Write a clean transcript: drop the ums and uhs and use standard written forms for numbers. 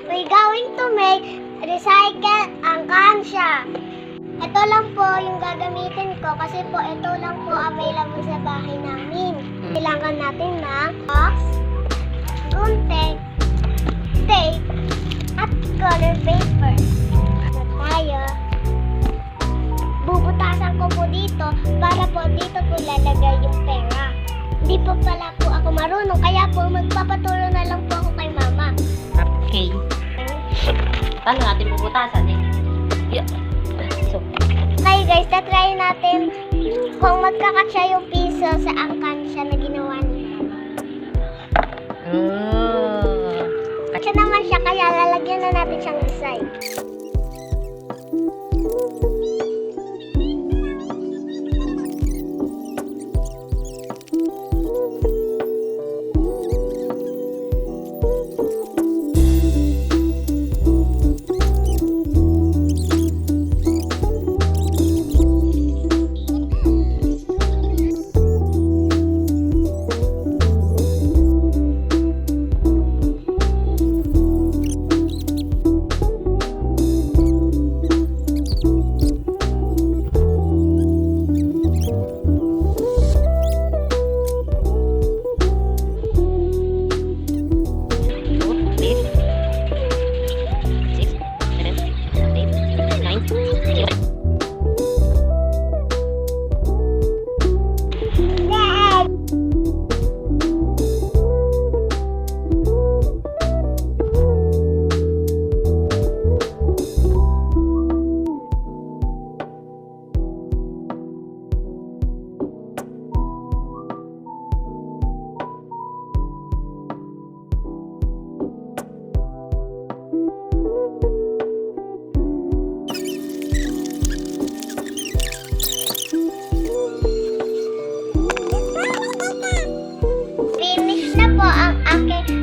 we're going to make recycle angkansya. Ito lang po yung gagamitin ko kasi po ito lang po available sa bahay namin. Kailangan natin ng box, gunting, tape, at color paper. Na tayo. Bubutasan ko po dito para po dito po lalagay yung pera. Hindi po pala po ako marunong kaya po magpapaturo na lang po ako kay mama. Okay. Paano natin bubutasan eh? Yeah. So, Okay guys, tatry natin kung magkakasya yung piso sa angkansya na ginawa ni mama. Kasya naman siya kaya lalagyan na natin siyang design. Finish na po ang aking